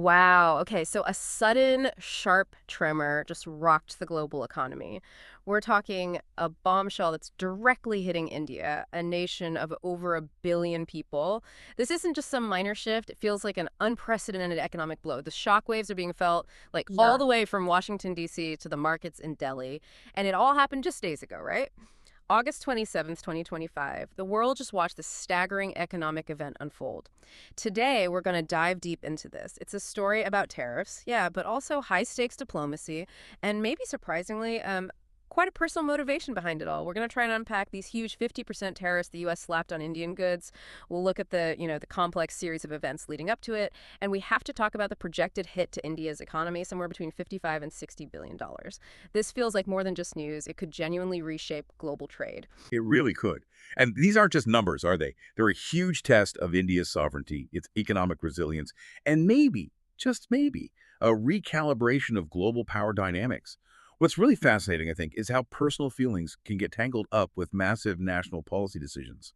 Wow. Okay, so a sudden, sharp tremor just rocked the global economy. We're talking a bombshell that's directly hitting India, a nation of over 1 billion people. This isn't just some minor shift. It feels like an unprecedented economic blow. The shockwaves are being felt like all Yeah. the way from Washington, D.C. to the markets in Delhi. And it all happened just days ago, right? August 27th, 2025, the world just watched this staggering economic event unfold. Today, we're going to dive deep into this. It's a story about tariffs, yeah, but also high stakes diplomacy, and maybe surprisingly, quite a personal motivation behind it all. We're going to try and unpack these huge 50% tariffs the U.S. slapped on Indian goods. We'll look at the complex series of events leading up to it, and we have to talk about the projected hit to India's economy, somewhere between 55 and $60 billion. This feels like more than just news. It could genuinely reshape global trade. It really could. And these aren't just numbers, are they? They're a huge test of India's sovereignty, its economic resilience, and maybe, just maybe, a recalibration of global power dynamics. What's really fascinating, I think, is how personal feelings can get tangled up with massive national policy decisions,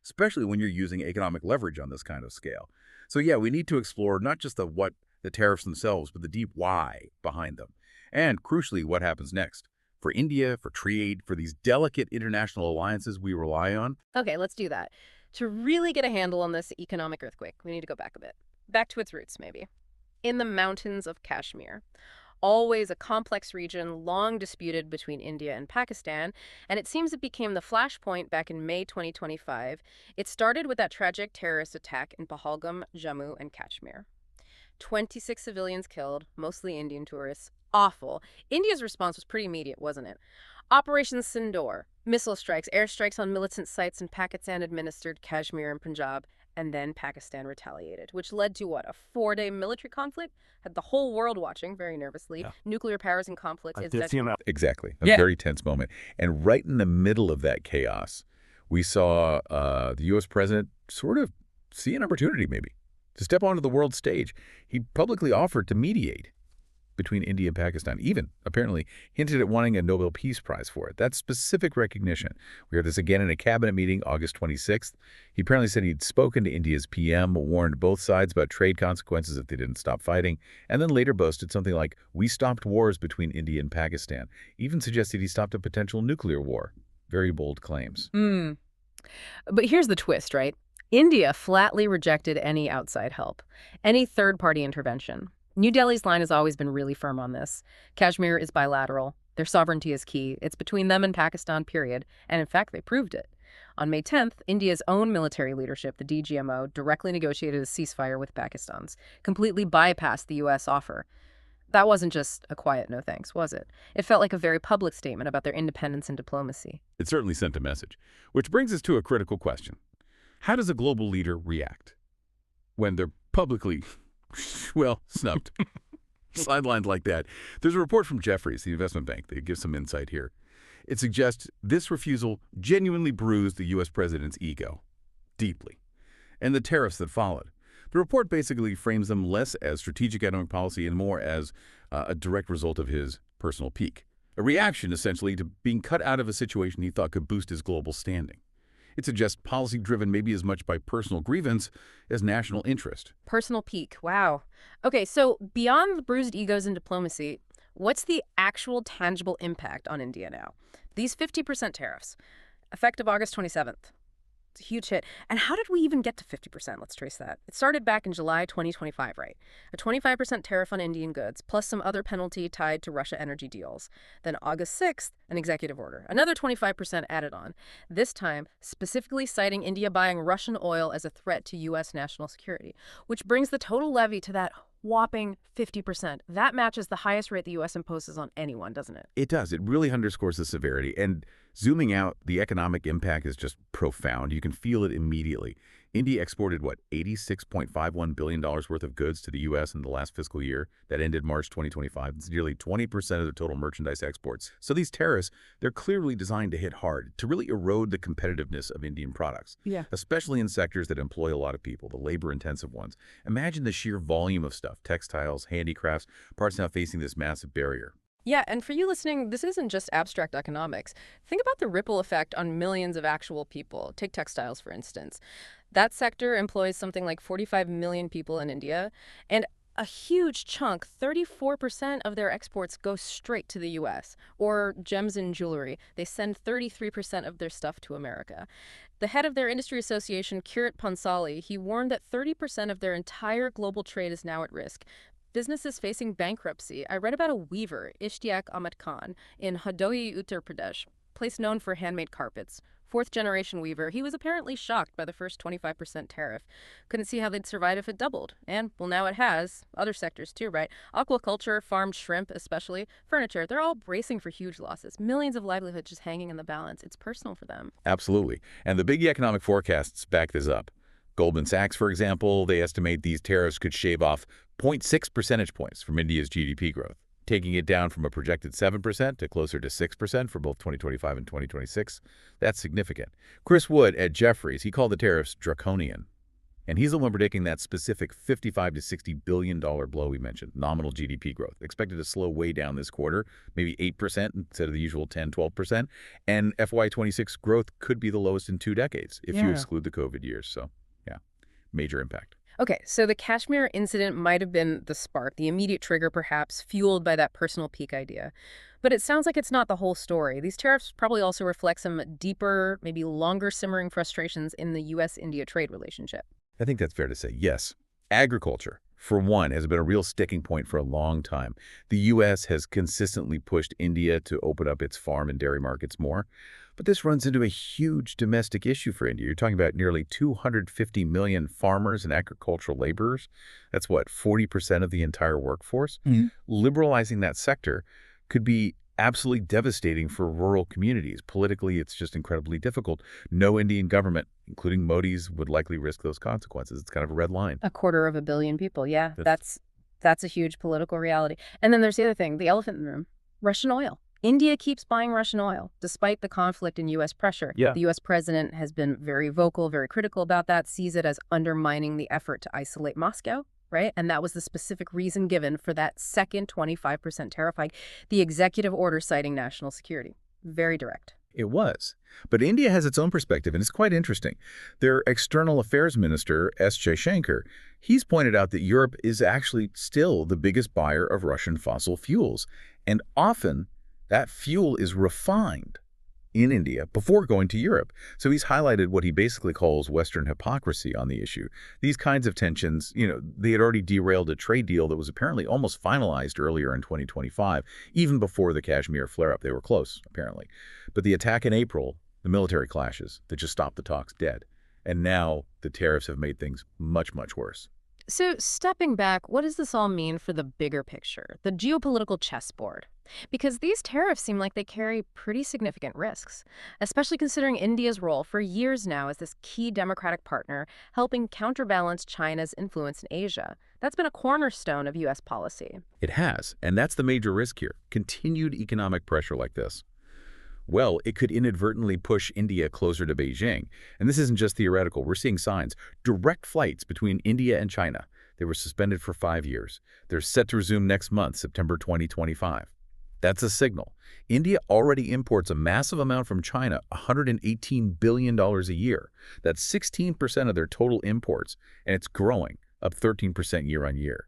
especially when you're using economic leverage on this kind of scale. So yeah, we need to explore not just the what, the tariffs themselves, but the deep why behind them. And crucially, what happens next. For India, for trade, for these delicate international alliances we rely on. Okay, let's do that. To really get a handle on this economic earthquake, we need to go back a bit. Back to its roots, maybe. In the mountains of Kashmir. Always a complex region, long disputed between India and Pakistan, and it seems it became the flashpoint back in May 2025. It started with that tragic terrorist attack in Pahalgam, Jammu, and Kashmir. 26 civilians killed, mostly Indian tourists. Awful. India's response was pretty immediate, wasn't it? Operation Sindoor, missile strikes, airstrikes on militant sites in Pakistan-administered Kashmir and Punjab, and then Pakistan retaliated, which led to what, a 4-day military conflict? Had the whole world watching very nervously. Yeah. Nuclear powers in conflict I is did that. see him out. Exactly. A Yeah. very tense moment. And right in the middle of that chaos, we saw the U.S. president sort of see an opportunity, maybe, to step onto the world stage. He publicly offered to mediate between India and Pakistan, even apparently hinted at wanting a Nobel Peace Prize for it. That specific recognition. We heard this again in a cabinet meeting August 26th. He apparently said he'd spoken to India's PM, warned both sides about trade consequences if they didn't stop fighting, and then later boasted something like, "We stopped wars between India and Pakistan," even suggested he stopped a potential nuclear war. Very bold claims. Hmm. But here's the twist, right? India flatly rejected any outside help, any third-party intervention. New Delhi's line has always been really firm on this. Kashmir is bilateral. Their sovereignty is key. It's between them and Pakistan, period. And in fact, they proved it. On May 10th, India's own military leadership, the DGMO, directly negotiated a ceasefire with Pakistan's, completely bypassed the U.S. offer. That wasn't just a quiet no thanks, was it? It felt like a very public statement about their independence and diplomacy. It certainly sent a message. Which brings us to a critical question. How does a global leader react when they're publicly, well, snubbed, sidelined like that? There's a report from Jefferies, the investment bank, that gives some insight here. It suggests this refusal genuinely bruised the U.S. president's ego, deeply, and the tariffs that followed. The report basically frames them less as strategic economic policy and more as a direct result of his personal pique. A reaction, essentially, to being cut out of a situation he thought could boost his global standing. It suggests policy driven maybe as much by personal grievance as national interest. Personal peak. Wow. Okay, so beyond the bruised egos in diplomacy, what's the actual tangible impact on India now? These 50% tariffs, effective August 27th. It's a huge hit. And how did we even get to 50%? Let's trace that. It started back in July 2025, right? A 25% tariff on Indian goods, plus some other penalty tied to Russia energy deals. Then August 6th, an executive order. Another 25% added on. This time, specifically citing India buying Russian oil as a threat to U.S. national security, which brings the total levy to that whopping 50%. That matches the highest rate the U.S. imposes on anyone, doesn't it? It does. It really underscores the severity. And zooming out, the economic impact is just profound. You can feel it immediately. India exported, what, $86.51 billion worth of goods to the U.S. in the last fiscal year that ended March 2025. It's nearly 20% of the total merchandise exports. So these tariffs, they're clearly designed to hit hard, to really erode the competitiveness of Indian products, Yeah. especially in sectors that employ a lot of people, the labor-intensive ones. Imagine the sheer volume of stuff, textiles, handicrafts, parts now facing this massive barrier. Yeah, and for you listening, this isn't just abstract economics. Think about the ripple effect on millions of actual people. Take textiles, for instance. That sector employs something like 45 million people in India. And A huge chunk, 34% of their exports go straight to the US. Or gems and jewelry, they send 33% of their stuff to America. The head of their industry association, Kirat Pansali, he warned that 30% of their entire global trade is now at risk. Businesses facing bankruptcy. I read about a weaver, Ishtiaq Ahmed Khan, in Hadohi, Uttar Pradesh, place known for handmade carpets. Fourth generation weaver, he was apparently shocked by the first 25% tariff. Couldn't see how they'd survive if it doubled. And, well, now it has. Other sectors too, right? Aquaculture, farmed shrimp especially, furniture, they're all bracing for huge losses. Millions of livelihoods just hanging in the balance. It's personal for them. Absolutely. And the big economic forecasts back this up. Goldman Sachs, for example, they estimate these tariffs could shave off zero point 0.6 percentage points from India's GDP growth, taking it down from a projected 7% to closer to 6% for both 2025 and 2026. That's significant. Chris Wood at Jefferies, he called the tariffs draconian. And he's the one predicting that specific $55 to $60 billion blow we mentioned, nominal GDP growth, expected to slow way down this quarter, maybe 8% instead of the usual 10, 12%. And FY26 growth could be the lowest in 2 decades if you exclude the COVID years. So, yeah, major impact. Okay, so the Kashmir incident might have been the spark, the immediate trigger perhaps, fueled by that personal peak idea. But it sounds like it's not the whole story. These tariffs probably also reflect some deeper, maybe longer simmering frustrations in the U.S.-India trade relationship. I think that's fair to say, yes. Agriculture, for one, has been a real sticking point for a long time. The U.S. has consistently pushed India to open up its farm and dairy markets more. But this runs into a huge domestic issue for India. You're talking about nearly 250 million farmers and agricultural laborers. That's what, 40% of the entire workforce? Liberalizing that sector could be absolutely devastating for rural communities. Politically, it's just incredibly difficult. No Indian government, including Modi's, would likely risk those consequences. It's kind of a red line. 250 million people, yeah. That's a huge political reality. And then there's the other thing, the elephant in the room, Russian oil. India keeps buying Russian oil, despite the conflict and U.S. pressure. Yeah. The U.S. president has been very vocal, very critical about that, sees it as undermining the effort to isolate Moscow, right? And that was the specific reason given for that second 25% tariff hike, the executive order citing national security. Very direct. It was. But India has its own perspective, and it's quite interesting. Their external affairs minister, S. Jaishankar, he's pointed out that Europe is actually still the biggest buyer of Russian fossil fuels, and often that fuel is refined in India before going to Europe. So he's highlighted what he basically calls Western hypocrisy on the issue. These kinds of tensions, they had already derailed a trade deal that was apparently almost finalized earlier in 2025, even before the Kashmir flare-up. They were close, apparently. But the attack in April, the military clashes that just stopped the talks dead. And now the tariffs have made things much, much worse. So stepping back, what does this all mean for the bigger picture, the geopolitical chessboard? Because these tariffs seem like they carry pretty significant risks, especially considering India's role for years now as this key democratic partner helping counterbalance China's influence in Asia. That's been a cornerstone of U.S. policy. It has, and that's the major risk here, continued economic pressure like this. Well, it could inadvertently push India closer to Beijing. And this isn't just theoretical. We're seeing signs. Direct flights between India and China. They were suspended for 5 years. They're set to resume next month, September 2025. That's a signal. India already imports a massive amount from China, $118 billion a year. That's 16% of their total imports, and it's growing, up 13% year on year.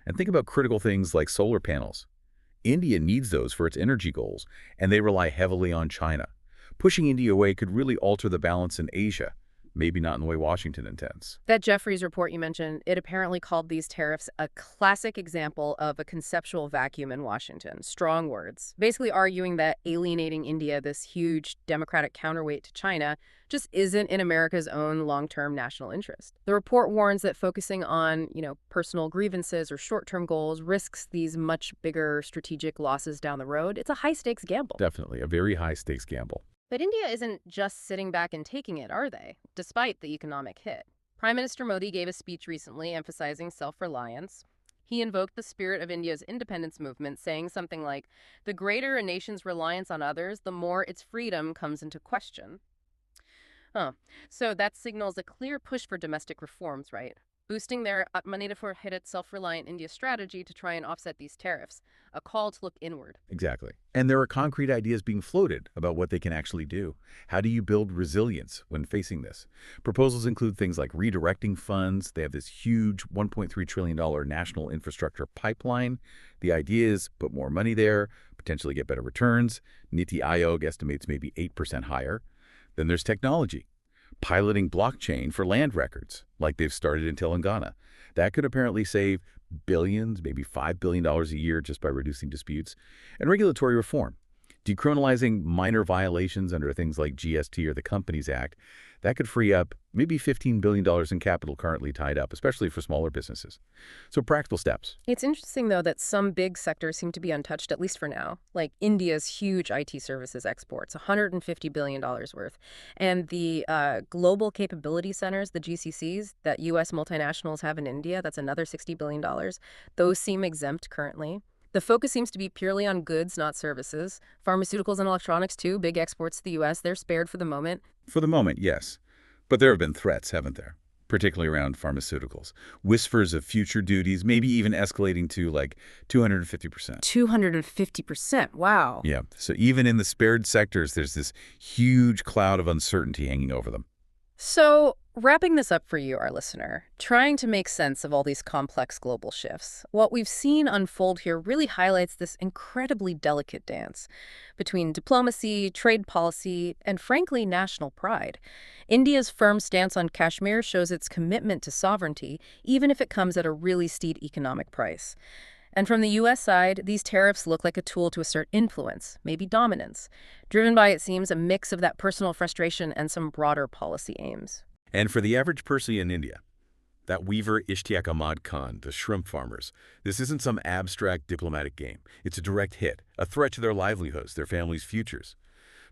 And think about critical things like solar panels. India needs those for its energy goals, and they rely heavily on China. Pushing India away could really alter the balance in Asia, maybe not in the way Washington intends. That Jefferies report you mentioned, it apparently called these tariffs a classic example of a conceptual vacuum in Washington. Strong words. Basically arguing that alienating India, this huge democratic counterweight to China, just isn't in America's own long-term national interest. The report warns that focusing on, personal grievances or short-term goals risks these much bigger strategic losses down the road. It's a high-stakes gamble. Definitely, a very high-stakes gamble. But India isn't just sitting back and taking it, are they? Despite the economic hit. Prime Minister Modi gave a speech recently emphasizing self-reliance. He invoked the spirit of India's independence movement, saying something like, "The greater a nation's reliance on others, the more its freedom comes into question." So that signals a clear push for domestic reforms, right? boosting their money to hit its self-reliant India strategy to try and offset these tariffs, a call to look inward. Exactly. And there are concrete ideas being floated about what they can actually do. How do you build resilience when facing this? Proposals include things like redirecting funds. They have this huge $1.3 trillion national infrastructure pipeline. The idea is put more money there, potentially get better returns. Niti Aayog estimates maybe 8% higher. Then there's technology. Piloting blockchain for land records, like they've started in Telangana. That could apparently save billions, maybe $5 billion a year just by reducing disputes. And regulatory reform. Decriminalizing minor violations under things like GST or the Companies Act, that could free up maybe $15 billion in capital currently tied up, especially for smaller businesses. So practical steps. It's interesting, though, that some big sectors seem to be untouched, at least for now, like India's huge IT services exports, $150 billion worth, and the global capability centers, the GCCs, that U.S. multinationals have in India, that's another $60 billion. Those seem exempt currently. The focus seems to be purely on goods, not services. Pharmaceuticals and electronics, too, big exports to the U.S., they're spared for the moment. For the moment, yes. But there have been threats, haven't there? Particularly around pharmaceuticals. Whispers of future duties, maybe even escalating to like 250%. 250%, wow. Yeah, so even in the spared sectors, there's this huge cloud of uncertainty hanging over them. So, wrapping this up for you, our listener, trying to make sense of all these complex global shifts, what we've seen unfold here really highlights this incredibly delicate dance between diplomacy, trade policy, and frankly, national pride. India's firm stance on Kashmir shows its commitment to sovereignty, even if it comes at a really steep economic price. And from the U.S. side, these tariffs look like a tool to assert influence, maybe dominance, driven by, it seems, a mix of that personal frustration and some broader policy aims. And for the average person in India, that weaver Ishtiaq Ahmad Khan, the shrimp farmers, this isn't some abstract diplomatic game. It's a direct hit, a threat to their livelihoods, their families' futures.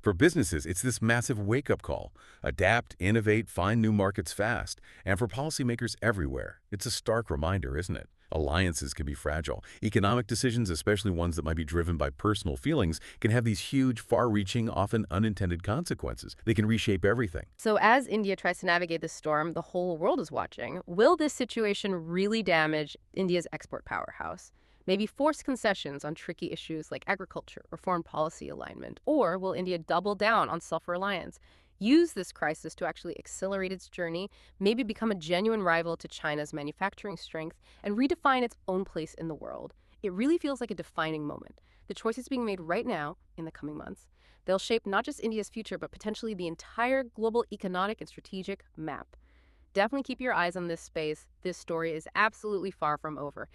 For businesses, it's this massive wake-up call. Adapt, innovate, find new markets fast. And for policymakers everywhere, it's a stark reminder, isn't it? Alliances can be fragile. Economic decisions, especially ones that might be driven by personal feelings, can have these huge, far-reaching, often unintended consequences. They can reshape everything. So as India tries to navigate this storm, the whole world is watching. Will this situation really damage India's export powerhouse? Maybe force concessions on tricky issues like agriculture or foreign policy alignment? Or will India double down on self-reliance? Use this crisis to actually accelerate its journey, maybe become a genuine rival to China's manufacturing strength, and redefine its own place in the world. It really feels like a defining moment. The choices being made right now, in the coming months, they'll shape not just India's future, but potentially the entire global economic and strategic map. Definitely keep your eyes on this space. This story is absolutely far from over.